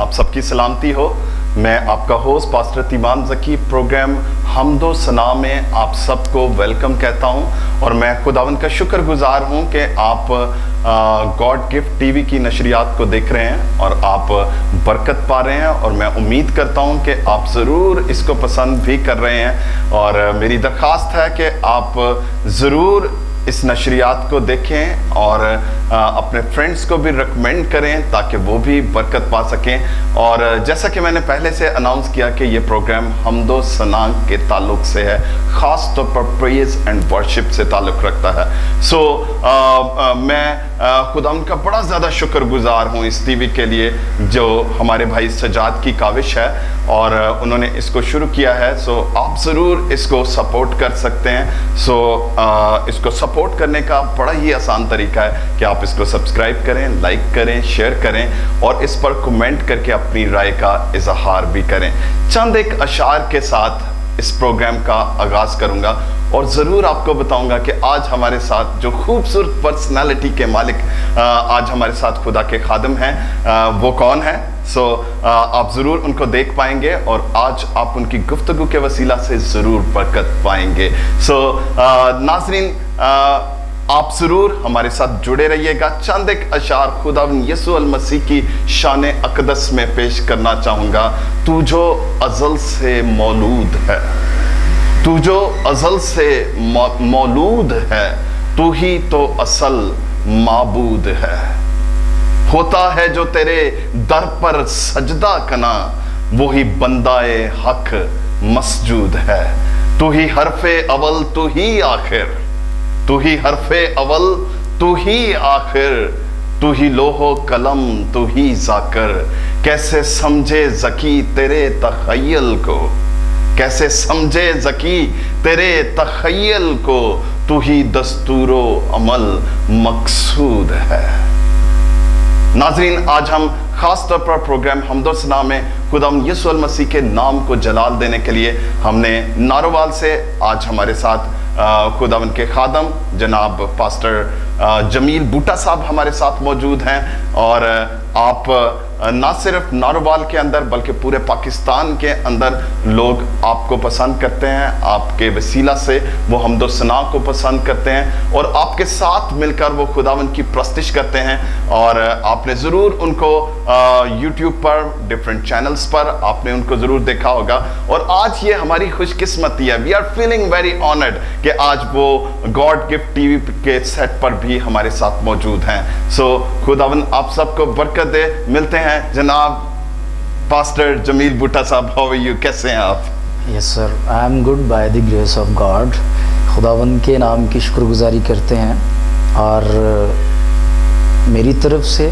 आप सबकी सलामती हो। मैं आपका होस्ट पास्टर तीमान ज़की प्रोग्राम हमदो सना में आप सबको वेलकम कहता हूं और मैं खुदावंद का शुक्रगुजार हूं कि आप गॉड गिफ्ट टीवी की नशरियात को देख रहे हैं और आप बरकत पा रहे हैं और मैं उम्मीद करता हूं कि आप ज़रूर इसको पसंद भी कर रहे हैं और मेरी दरख्वास्त है कि आप ज़रूर इस नशरियात को देखें और अपने फ्रेंड्स को भी रिकमेंड करें ताकि वो भी बरकत पा सकें। और जैसा कि मैंने पहले से अनाउंस किया कि ये प्रोग्राम हमदो सना के ताल्लुक से है, ख़ास तौर पर प्रेज़ एंड वर्शिप से ताल्लुक़ रखता है। मैं खुदावंद का बड़ा ज़्यादा शुक्रगुजार हूँ इस टीवी के लिए जो हमारे भाई सजाद की काविश है और उन्होंने इसको शुरू किया है। आप ज़रूर इसको सपोर्ट कर सकते हैं। इसको सपोर्ट करने का बड़ा ही आसान तरीका है कि आप इसको सब्सक्राइब करें, लाइक करें, शेयर करें और इस पर कमेंट करके अपनी राय का इजहार भी करें। चंद एक अशार के साथ इस प्रोग्राम का आगाज़ करूंगा और ज़रूर आपको बताऊंगा कि आज हमारे साथ जो खूबसूरत पर्सनालिटी के मालिक आज हमारे साथ खुदा के खादिम हैं वो कौन है। आप ज़रूर उनको देख पाएंगे और आज आप उनकी गुफ्तगू के वसीला से ज़रूर बरकत पाएंगे। नाज़रीन आप ज़रूर हमारे साथ जुड़े रहिएगा। चंद एक अशार खुदावंद यीशु अल मसीह की शान अक़दस में पेश करना चाहूँगा। तू जो अज़ल से मौलूद है, तू जो अज़ल से मौलूद है, तू ही तो असल माबूद है। होता है जो तेरे दर पर सजदा कना, वो ही बंदाए हक मसजूद है। तू ही हरफे अवल, तू ही आखिर, तू ही हरफे अवल, तू ही आखिर, तू ही लोहो कलम, तू ही जाकर। कैसे समझे ज़की तेरे तख़य्युल को, कैसे समझे ज़की तेरे तख़य्युल को, तू ही दस्तूरो अमल मकसूद है। नाज़रीन आज हम ख़ास तौर पर प्रोग्राम हमदो सना में खुदावंद यीशु अल मसीह के नाम को जलाल देने के लिए हमने नारोवाल से आज हमारे साथ खुदावंद के खादम जनाब पास्टर जमील बूटा साहब हमारे साथ मौजूद हैं और आप ना सिर्फ नारोवाल के अंदर बल्कि पूरे पाकिस्तान के अंदर लोग आपको पसंद करते हैं, आपके वसीला से वो हमदो सना को पसंद करते हैं और आपके साथ मिलकर वो खुदावंद की प्रस्तिश करते हैं। और आपने ज़रूर उनको यूट्यूब पर डिफरेंट चैनल्स पर आपने उनको ज़रूर देखा होगा और आज ये हमारी खुशकिस्मती है, we are feeling very honoured कि आज वो गॉड गिफ्ट टीवी के सेट पर भी हमारे साथ मौजूद हैं। खुदावंद आप सबको बरकत दे। मिलते हैं जनाब पास्टर जमील बूटा साहब, हाउ आर यू, कैसे हैं आप? Yes sir, I am good by the grace of God. खुदावंद के नाम की शुक्रगुजारी करते हैं और मेरी तरफ से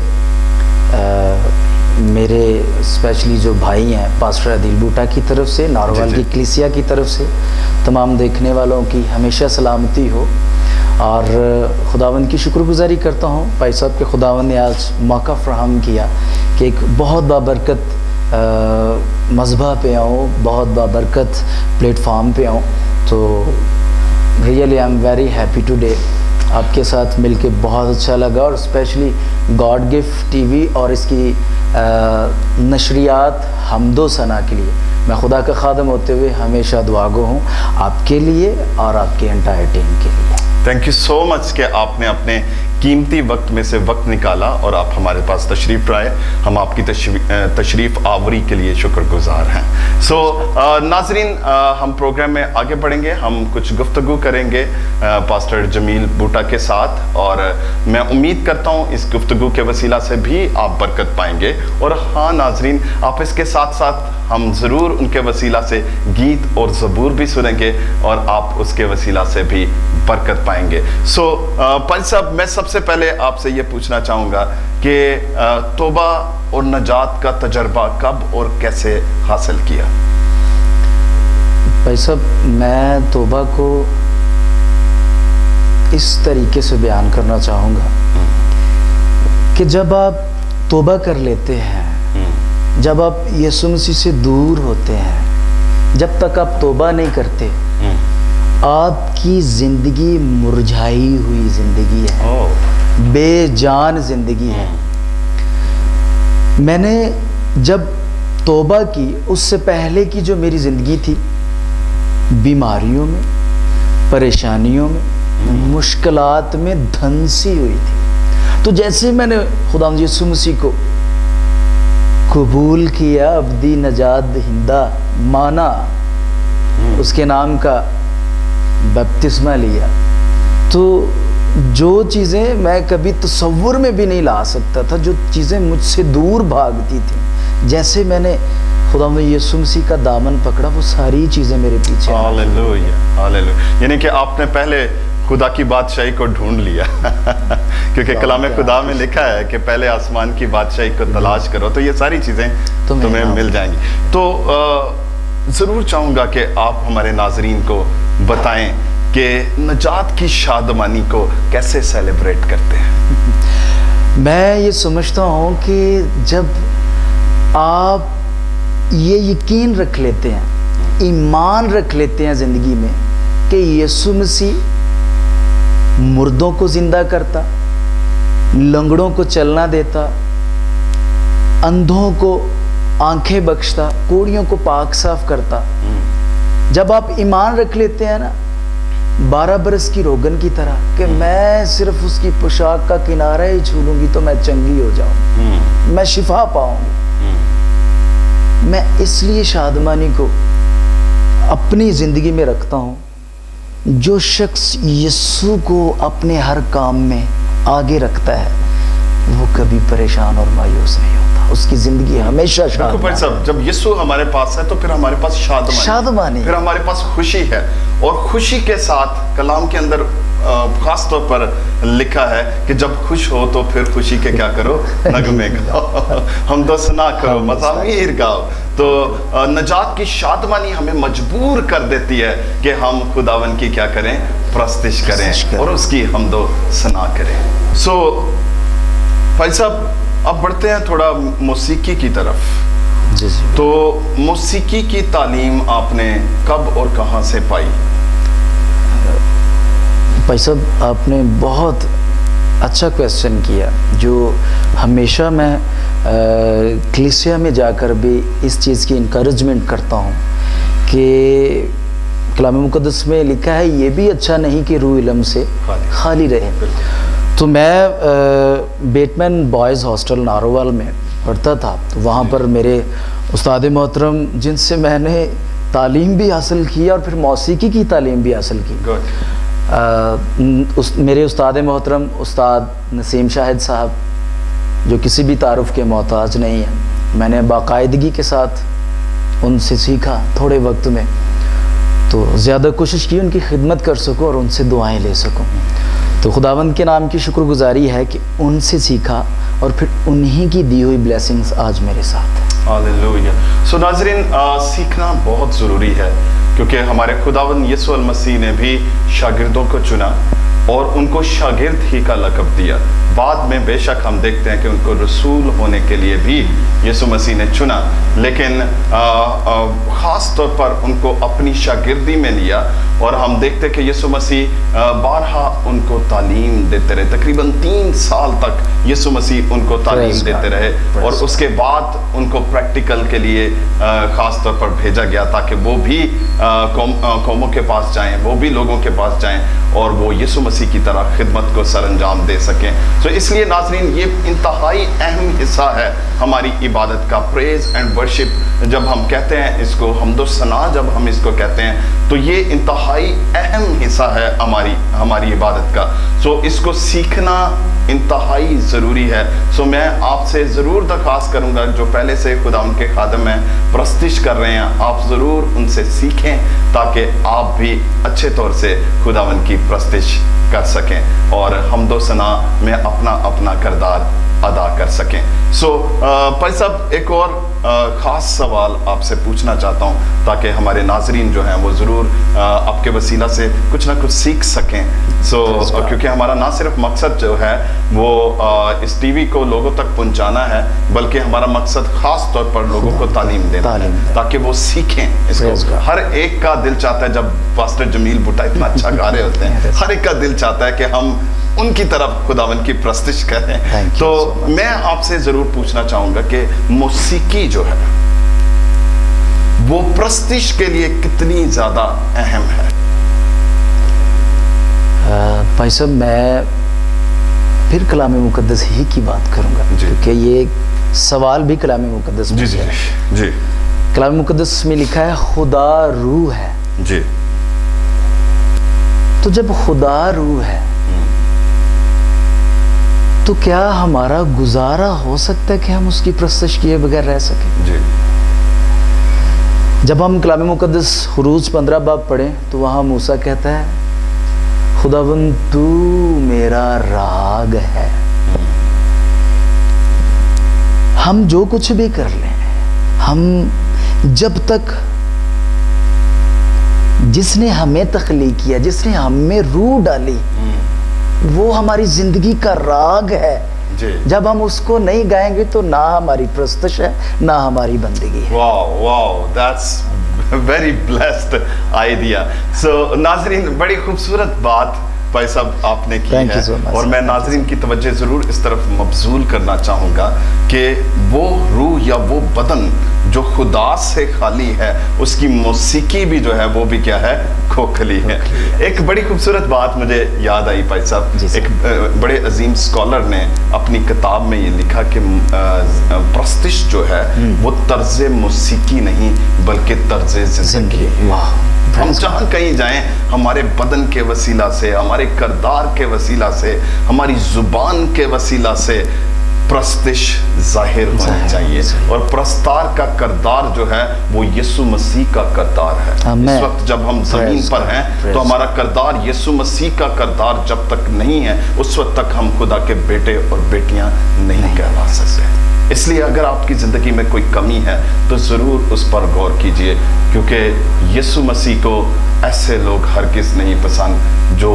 मेरे स्पेशली जो भाई हैं पास्टर अदील बूटा की तरफ से, नारोवाल की कलीसिया की तरफ से तमाम देखने वालों की हमेशा सलामती हो और खुदावंद की शुक्रगुजारी करता हूँ भाई साहब के खुदावंद ने आज मौका फ्राहम किया कि एक बहुत बाबरकत मज़बा पे आऊँ, बहुत बाबरकत प्लेटफॉर्म पे आऊँ। तो really I am very happy today. आपके साथ मिलके बहुत अच्छा लगा और स्पेशली गॉड गिफ्ट टीवी और इसकी नशरियात हमदो सना के लिए मैं खुदा का खादम होते हुए हमेशा दुआगो हूँ आपके लिए और आपके एंटायर टीम के लिए। थैंक यू सो मच कि आपने अपने कीमती वक्त में से वक्त निकाला और आप हमारे पास तशरीफ़ लाए। हम आपकी तशरीफ़ आवरी के लिए शुक्रगुजार हैं। नाज़रीन हम प्रोग्राम में आगे बढ़ेंगे, हम कुछ गुफ्तगू करेंगे पास्टर जमील बूटा के साथ और मैं उम्मीद करता हूँ इस गुफ्तगू के वसीला से भी आप बरकत पाएंगे। और हाँ नाज़रीन, आप इसके साथ साथ हम ज़रूर उनके वसीला से गीत और ज़बूर भी सुनेंगे और आप उसके वसीला से भी बरकत पाएंगे। पंच साहब, मैं सबसे पहले आपसे ये पूछना चाहूँगा कि तौबा और नजात का तजर्बा कब और कैसे हासिल किया? भाई साहब, मैं तौबा को इस तरीके से बयान करना चाहूँगा कि जब आप तौबा कर लेते हैं, जब आप यीशु मसीह से दूर होते हैं, जब तक आप तौबा नहीं करते आपकी ज़िंदगी मुरझाई हुई ज़िंदगी है, बेजान ज़िंदगी है। मैंने जब तौबा की, उससे पहले की जो मेरी ज़िंदगी थी, बीमारियों में, परेशानियों में, मुश्किलात में धंसी हुई थी। तो जैसे मैंने खुदावंद यीशु मसीह को कबूल किया, अब्दी नजात दहिंदा माना, उसके नाम का बपतिस्मा लिया, तो जो चीज़ें मैं कभी तसव्वुर में भी नहीं ला सकता था, जो चीज़ें मुझसे दूर भागती थी, जैसे मैंने खुदावंद यीशु मसीह का दामन पकड़ा, वो सारी चीज़ें मेरे पीछे। Hallelujah, hallelujah. यानी कि आपने पहले खुदा की बादशाही को ढूंढ लिया क्योंकि कलाम खुदा में लिखा है कि पहले आसमान की बादशाही को तलाश करो, तो ये सारी चीज़ें तुम्हें मिल जाएंगी। तो ज़रूर चाहूँगा कि आप हमारे नाजरीन को बताएं कि नजात की शादमानी को कैसे सेलिब्रेट करते हैं। मैं ये समझता हूँ कि जब आप ये यकीन रख लेते हैं, ईमान रख लेते हैं ज़िंदगी में कि यीशु मसीह मुर्दों को जिंदा करता, लंगड़ों को चलना देता, अंधों को आंखें बख्शता, कोढ़ियों को पाक साफ करता, जब आप ईमान रख लेते हैं ना 12 बरस की रोगन की तरह कि मैं सिर्फ उसकी पोशाक का किनारा ही छू लूंगी तो मैं चंगी हो जाऊं, मैं शिफा पाऊंगी, मैं इसलिए शादमानी को अपनी ज़िंदगी में रखता हूँ। जो शख्स यीशु को अपने हर काम में आगे रखता है वो कभी परेशान और मायूस नहीं होता, उसकी ज़िंदगी हमेशा भाई साहब, जब यीशु हमारे पास है तो फिर हमारे पास शादमानी, फिर हमारे पास खुशी है। और खुशी के साथ कलाम के अंदर खास तौर पर लिखा है कि जब खुश हो तो फिर खुशी के क्या करो, नगमे गाओ, हम दो सना करो, मज़ामीर गाओ। तो नजात की शादमानी हमें मजबूर कर देती है कि हम खुदावन की क्या करें, प्रस्तिश करें और उसकी हम दो सना करें। सो भाई साहब, अब बढ़ते हैं थोड़ा मौसीकी की तरफ। जी। तो मौसीकी की तालीम आपने कब और कहाँ से पाई? भाई साहब, आपने बहुत अच्छा क्वेश्चन किया, जो हमेशा मैं कलीसिया में जाकर भी इस चीज़ की इनकरेजमेंट करता हूँ कि कलाम मुक़द्दस में लिखा है ये भी अच्छा नहीं कि रूह इल्म से खाली रहे। तो मैं बेटमैन बॉयज़ हॉस्टल नारोवाल में पढ़ता था, तो वहाँ पर मेरे उस्ताद मोहतरम जिनसे मैंने तालीम भी हासिल की और फिर मौसीकी की तालीम भी हासिल की, मेरे उस्ताद मोहतरम उस्ताद नसीम शाहिद साहब, जो किसी भी तारुफ के मोहताज नहीं है। मैंने बाकायदगी के साथ उनसे सीखा थोड़े वक्त में, तो ज़्यादा कोशिश की उनकी खिदमत कर सकूं और उनसे दुआएं ले सकूं। तो खुदावंद के नाम की शुक्रगुजारी है कि उनसे सीखा और फिर उन्हीं की दी हुई ब्लेसिंग्स आज मेरे साथ है। हालेलुया। सो नाज़रीन, सीखना बहुत ज़रूरी है क्योंकि हमारे खुदावंद यीशु मसीह ने भी शागिर्दों को चुना और उनको शागिर्द ही का लक़ब दिया। बाद में बेशक हम देखते हैं कि उनको रसूल होने के लिए भी यीशु मसीह ने चुना, लेकिन ख़ास तौर पर उनको अपनी शागिर्दी में लिया। और हम देखते हैं कि यीशु मसीह बारहा उनको तालीम देते रहे, तकरीबन 3 साल तक यीशु मसीह उनको तालीम देते रहे और उसके बाद उनको प्रैक्टिकल के लिए ख़ास तौर पर भेजा गया ताकि वो भी कौमों के पास जाएं, वो भी लोगों के पास जाएं और वो यीशु मसीह की तरह खिदमत को सरअंजाम दे सकें। तो इसलिए नाज़रीन, ये इंतहाई अहम हिस्सा है हमारी इबादत का, प्रेज़ एंड वर्शिप जब हम कहते हैं इसको, हमदो सना जब हम इसको कहते हैं, तो ये इंतहाई अहम हिस्सा है हमारी इबादत का। सो इसको सीखना इंतहाई ज़रूरी है। सो मैं आपसे ज़रूर दरख्वास्त करूँगा, जो पहले से खुदा उनके खादम हैं, प्रस्तिश कर रहे हैं, आप ज़रूर उनसे सीखें ताकि आप भी अच्छे तौर से खुदावन की प्रस्तिश कर सकें और हमदो सना में अपना अपना किरदार अदा कर सकें। सो भाई साहब, एक और ख़ास सवाल आपसे पूछना चाहता हूं ताकि हमारे नाजरीन जो हैं वो ज़रूर आपके वसीला से कुछ ना कुछ सीख सकें। सो क्योंकि हमारा ना सिर्फ मकसद जो है वो इस टीवी को लोगों तक पहुंचाना है, बल्कि हमारा मकसद ख़ास तौर पर लोगों को तालीम देना है ताकि वो सीखें इसको। हर एक का दिल चाहता है, जब पास्टर जमील भुट्टा इतना अच्छा गा रहे होते हैं, हर एक का दिल चाहता है कि हम उनकी तरफ खुदावन की प्रस्तिश करें। तो मैं आपसे जरूर पूछना चाहूंगा कि मौसीकी जो है वो प्रस्तिश के लिए कितनी ज्यादा अहम है? भाई साहब, मैं फिर कलाम मुकद्दस ही की बात करूंगा, क्योंकि ये सवाल भी कलाम मुकद्दस में है। जी। कलाम मुकद्दस में लिखा है खुदा रूह है। जी। तो जब खुदा रूह है तो क्या हमारा गुजारा हो सकता है कि हम उसकी प्रस्तश किए बगैर रह सकें? जी। जब हम कलाम मुकद्दस खुरूज 15 बाब पढ़ें तो वहां मूसा कहता है खुदावंद तू मेरा राग है। हम जो कुछ भी कर लें, हम जब तक जिसने हमें तख्लीक किया, जिसने हमें रूह डाली, वो हमारी जिंदगी का राग है। जब हम उसको नहीं गाएंगे तो ना हमारी प्रस्तश है, ना हमारी बंदगी है। Wow, that's very blessed idea. सो नाज़रीन, बड़ी खूबसूरत बात भाई साहब आपने की है, और मैं नाज़रीन की तवज्जो जरूर इस तरफ मबजूल करना चाहूँगा कि वो रूह या वो बदन जो खुदा से खाली है, उसकी मौसीकी भी जो है वो भी क्या है, खोखली है। एक बड़ी खूबसूरत बात मुझे याद आई भाई साहब, एक बड़े अजीम स्कॉलर ने अपनी किताब में ये लिखा कि प्रस्तिश जो है वो तर्ज मौसीकी नहीं बल्कि तर्ज जिंदगी। हम जहाँ कहीं जाएं, हमारे बदन के वसीला से, हमारे करदार के वसीला से, हमारी जुबान के वसीला से प्रस्तिश जाहिर होनी चाहिए। और प्रस्तार का करदार जो है वो यीशु मसीह का करदार है। इस वक्त जब हम जमीन पर हैं तो हमारा करदार यीशु मसीह का करदार जब तक नहीं है, उस वक्त तक हम खुदा के बेटे और बेटियां नहीं कहला सकते। इसलिए अगर आपकी ज़िंदगी में कोई कमी है तो ज़रूर उस पर गौर कीजिए, क्योंकि यीशु मसीह को ऐसे लोग हरगिज़ नहीं पसंद जो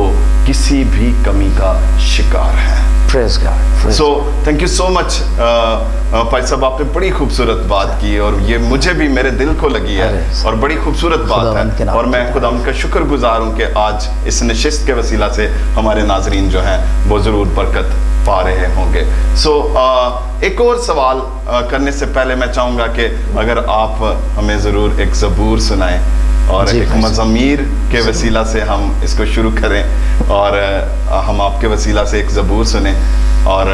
किसी भी कमी का शिकार हैं। Praise God. So thank you so much भाई साहब, आपने बड़ी खूबसूरत बात की और ये मुझे भी मेरे दिल को लगी है और बड़ी खूबसूरत बात है, और मैं खुदा उनका शुक्रगुजार हूँ कि आज इस नशिस्त के वसीला से हमारे नाजरीन जो हैं वो ज़रूर बरकत पा रहे होंगे। सो एक और सवाल करने से पहले मैं चाहूँगा कि अगर आप हमें ज़रूर एक ज़बूर सुनाएं और एक मज़ामीर के वसीला से हम इसको शुरू करें, और हम आपके वसीला से एक ज़बूर सुने। और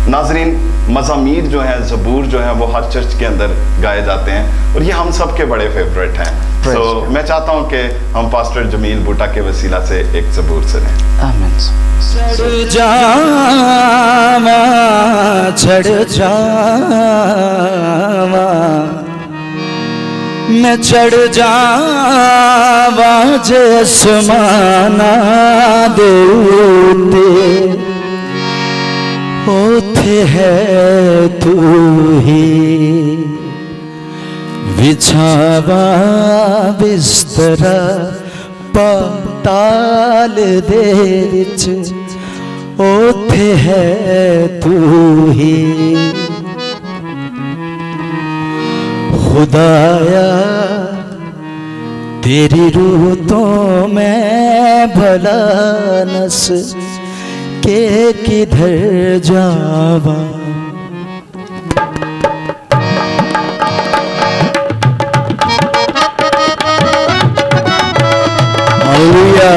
नाजरीन, मज़ामीर जो है, ज़बूर जो है, वो हर चर्च के अंदर गाए जाते हैं और ये हम सब के बड़े फेवरेट हैं। तो मैं चाहता हूँ कि हम पास्टर जमील बूटा के वसीला से एक ज़बूर सुने। आमीन। चढ़ जावा, चढ़ जावा, मैं चढ़ जावा जसमाना दे ओथे है तू ही बिछावा बिस्तरा पाताल दे विच ओथे है तू ही खुदाया तेरी रूह तो मैं भला नस के किधर जावा। हालेलुया।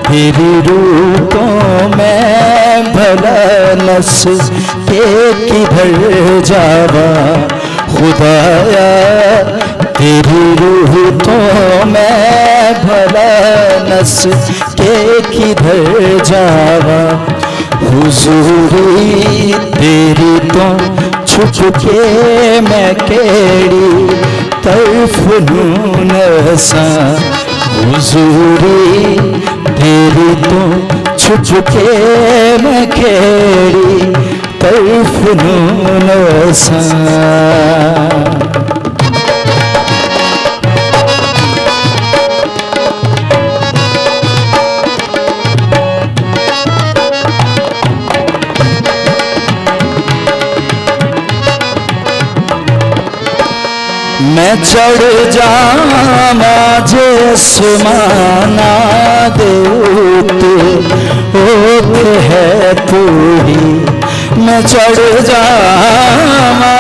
तेरी रूह को मैं भला नस के किधर जावा। खुदाया तेरी रूह तो मैं भला नस के किधर जावा। हुजूरी तेरी तो छुप के मैं केड़ी तरफ नून सा हुजूरी तेरी तो छुप के मैं खेड़ी तरफ नून सा। मैं चढ़ जावा जे आसमाना दे उत्ते है तू ही। मैं चढ़ जावा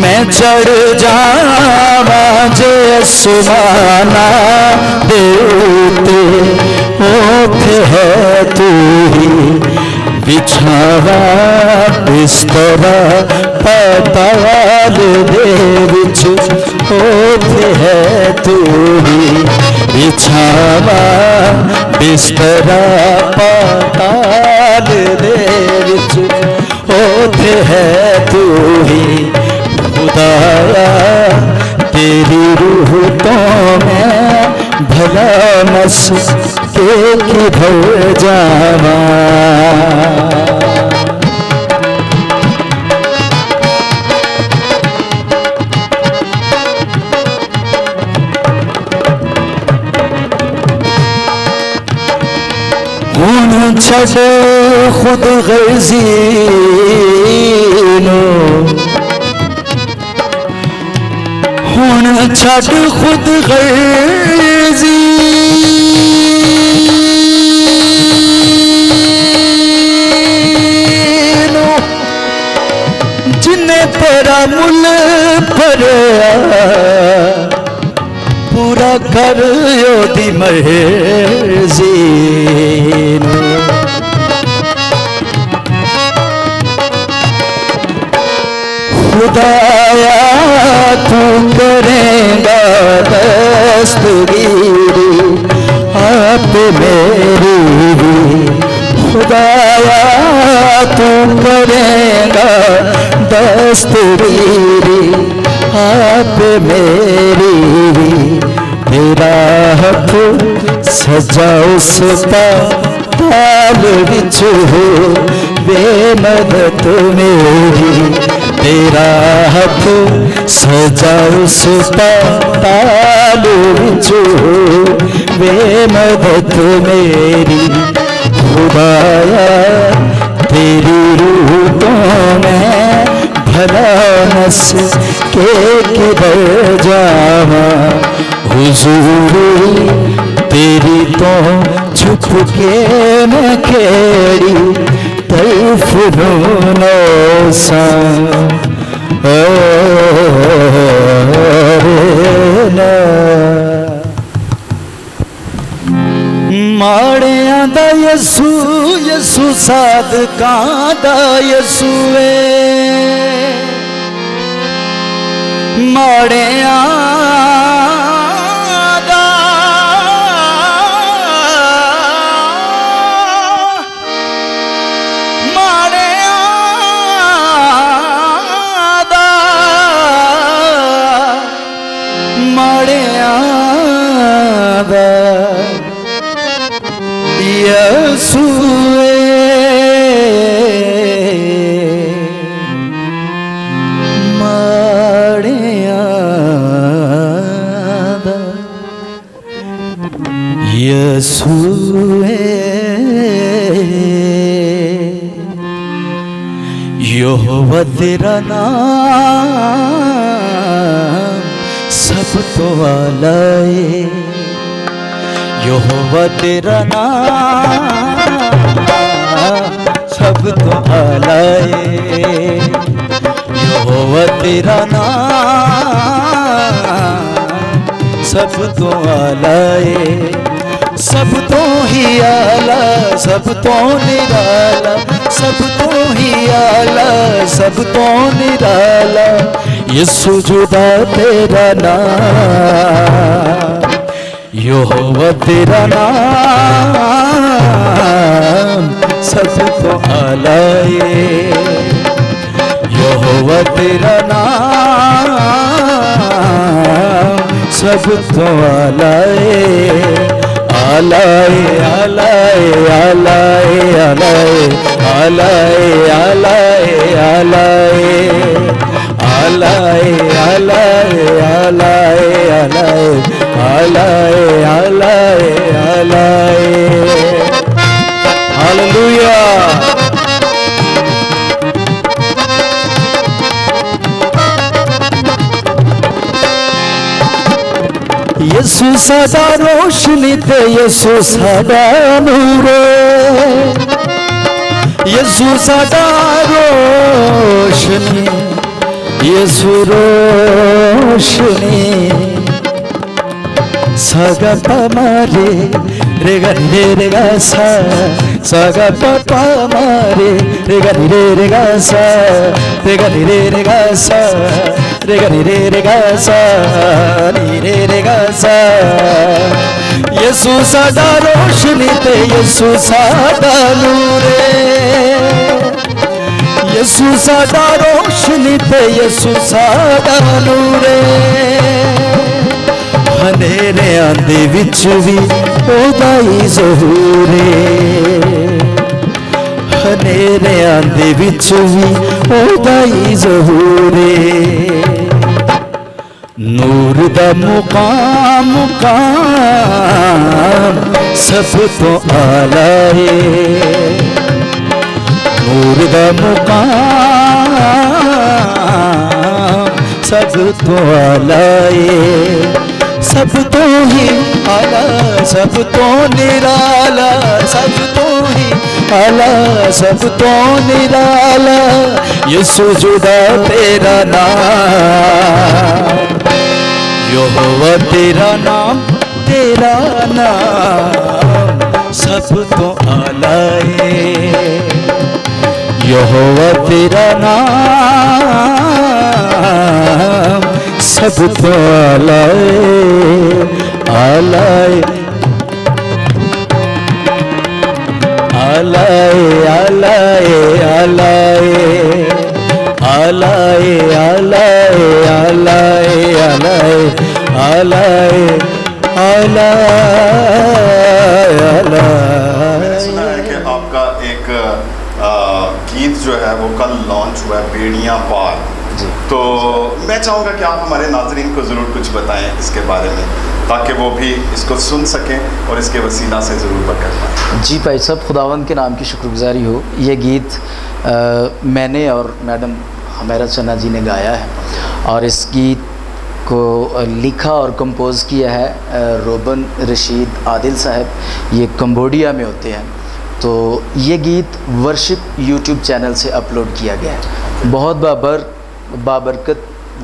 मैं चढ़ जावा जे आसमाना दे उत्ते है तू ही। बिछावा बिस्तरा पाताल दे विच होते है तू ही। बिछावा बिस्तरा पाताल दे विच होते है तू ही। खुदाया तेरी रूह तो मैं भला मस के किधर जावा। हुन छड़े खुद गर्जी नो हुन छड़ खुद गर्जी नो जिन्हें तेरा मुल भरिया पूरा कर ओदी मर्जी नो। खुदाया तू करेगा दस्तगीरी आप मेरी। खुदाया तू करेगा दस्तगीरी आप मेरी। तेरा हक सजा उस पाताल विच हो बेमदद मेरी। तेरा हक सजा उस पाताल विच हो बेमदद मेरी। खुदाया तेरी रूह तो मैं भला नस के किधर जावा। हुजूरी तेरी तो छुप के मैं खेड़ी तरफ नूनो सा। माड़िया दा यसू यसू सादकां दा यसुए। माड़िया दा माड़िया दा माड़िया दा यसुए। माड़िया दा यसुए। यहोवा तेरा नाम सब तो आला है। यहोवा तेरा नाम सब तो आला है। यहोवा तेरा नाम सब तो आला है। सब तो ही आला सब तो निराला सब तो ही आला सब तो निराला। यीशु जुदा तेरा नाम यहोवा तेरा नाम सबको आलाए। यहोवा तेरा नाम सबको आलाए। आलाए आलाए आलाए आलाए आलाए आलाए आलाए आलाए आलाए आलाए आलाए आलाए। हालेलुया। यसु सदा रोशनी ते यसु सदा नूर। यसु सदा रोशनी यसु रोशनी। सगा पमारे रे गा रे रे गा सा सगा पमारे रे गा रे गा सा रे गा रे गा सा रे गा रे गा सा रे गा सा। यसु सदा रोशनी ते यसु सदा नूर। यसु सदा रोशनी ते यसु सदा नूर। हनेरे आंदे विच भी ओदा ही ज़हूर। हनेरे आंदे विच भी ओदा ही ज़हूर। नूर दा मुकाम मुकाम सब तो आला है। नूर दा मुकाम सब तो आला है। सब तो ही आला सब तो निराला सब तो ही आला सब तो निराला। यसु जुदा तेरा नाम। यहोवा तेरा नाम सब तो आला है। यहोवा तेरा नाम सब तो आला है। आलाए आलाए आलाए आलाए आलाए आलाए आलाए आलाए मैंने सुना है कि आपका एक गीत जो है वो कल लॉन्च हुआ है, बेड़ियां पार। तो मैं चाहूँगा कि आप हमारे नाजरीन को ज़रूर कुछ बताएं इसके बारे में, ताकि वो भी इसको सुन सकें और इसके वसीला से ज़रूर बरकत पाएं। जी भाई साहब, खुदावंद के नाम की शुक्रगुजारी हो। ये गीत मैंने और मैडम हमेरा चन्ना जी ने गाया है और इस गीत को लिखा और कंपोज़ किया है रोबन रशीद आदिल साहब। ये कंबोडिया में होते हैं। तो ये गीत वर्शिप यूट्यूब चैनल से अपलोड किया गया है। बहुत बाबरकत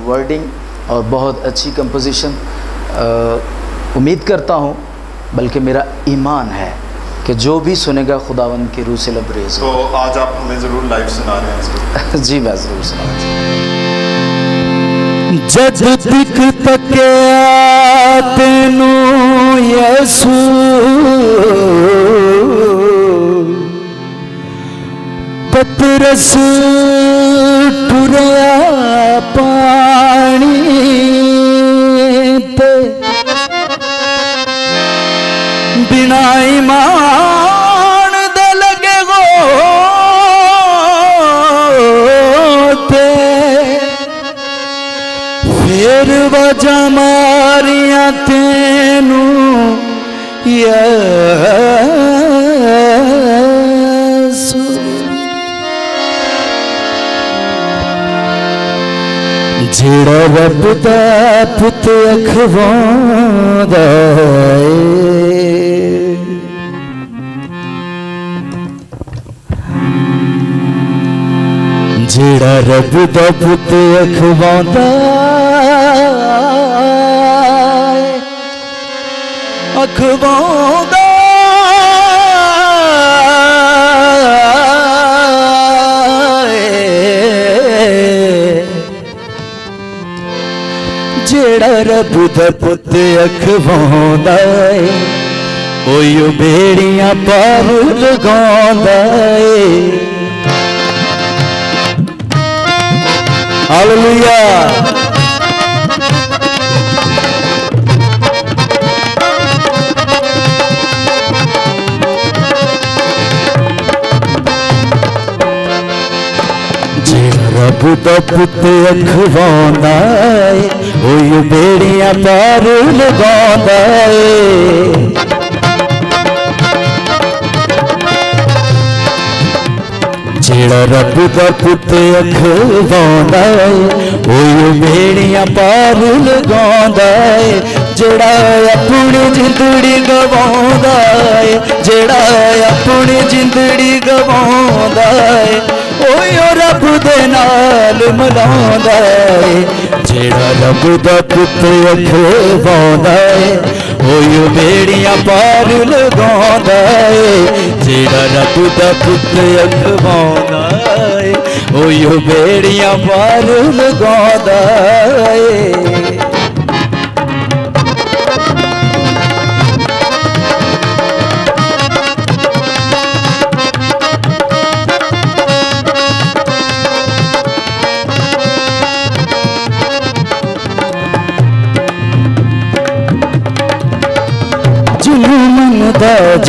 वर्डिंग और बहुत अच्छी कंपोजिशन। उम्मीद करता हूँ, बल्कि मेरा ईमान है कि जो भी सुनेगा खुदावंद की रूह से लबरेज। तो आज आप हमें ज़रूर लाइव सुना रहे हैं इसको। जी मैं ज़रूर सुनाऊंगा। जद दिख तकिया तेनू यसू पतरस टुरया पानी ते बिना ईमान दे लगे गो ते फिर वजह मारिया तेनू यसू। जेड़ा रब दा पुत अखवांदा जेड़ा रब दा पुत अखवांदा अखवांदा जेड़ा रब दा पुत अखवांदा ओयो बेड़ियां पार लगांदा ए। हालेलुया। रब दा पुत अखवांदा ए ओयो बेड़ियां पार लगांदा ए। जेड़ा रब दा पुत अखवांदा ए ओयो बेड़ियां पार लगांदा ए। जेड़ा अपनी जिंदड़ी गवांदा ए जेड़ा अपनी जिंदड़ी गवांदा ए ओयो रब दे नाल मिलांदा ए। जेड़ा रब दा पुत अखवांदा ए ओयो बेड़ियां पार लगांदा ए। जेड़ा रब दा पुत अखवांदा ए ओयो बेड़ियां पार लगांदा ए।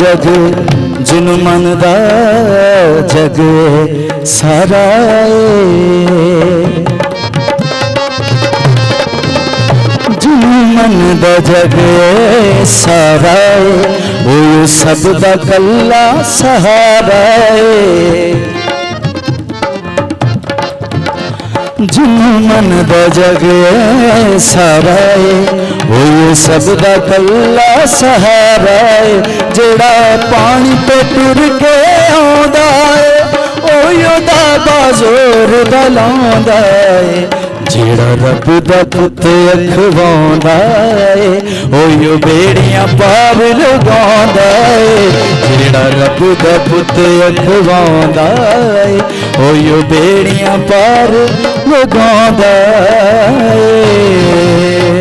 जग जिनु मन दा जग सारा जिनु मन दा जग सारा वो सब दा कल्ला सहारा जिनु मन दा जग सारा वो सब दा कल्ला सहारा है। जेड़ा पानी तो टुर के आंदा है ओयो दा बाज़ोर दा लांदा है। जेड़ा रब दा पुत अखवांदा है ओयो बेड़ियां पार लगांदा है। जेड़ा रब दा पुत अखवांदा है ओयो बेड़ियां पार लगांदा है।